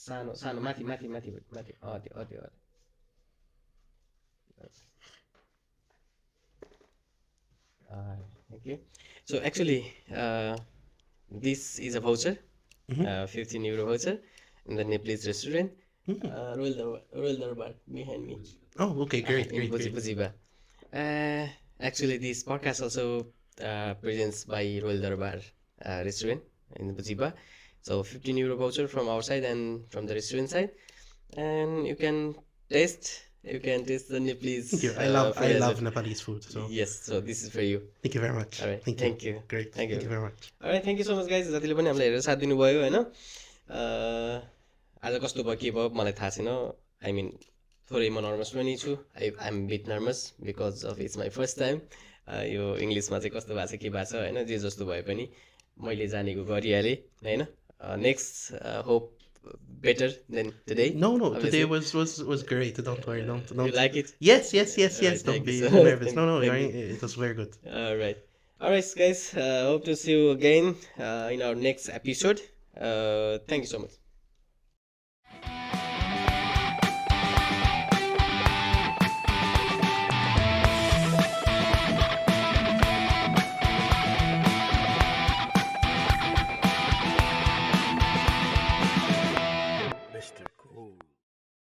सानो सानो माथि त्यो okay. So actually this is a voucher, 15 euro voucher in the Nepalese restaurant. Royal Darbar behind me. Oh, okay, great. In Bujiba. Actually, this podcast also presents by Royal Darbar restaurant in Bujiba. So 15 euro voucher from our side and from the restaurant side, and you can taste the Nepalese. Thank you. I love Nepalese food. So yes, so this is for you. thank you very much. All right. Thank you. you. Great. Thank Thank you very much. Alright, thank you so much guys. जतिले पनि हामीलाई हेरेर साथ दिनुभयो हैन आज कस्तो भयो के भयो मलाई थाहा छैन आई मिन थोरै म नर्भस पनि छु I am bit nervous because of it's my first time यो इङ्ग्लिसमा चाहिँ कस्तो भएको छ के भएको छ हैन जे जस्तो भए पनि मैले जानेको गरिहालेँ हैन next hope better than today. No, obviously. today was great. Don't worry. Don't. You like it? Yes. Alright, Don't thank be you so- nervous. No, thank it was very good. Alright, guys. Hope to see you again in our next episode. Thank you so much.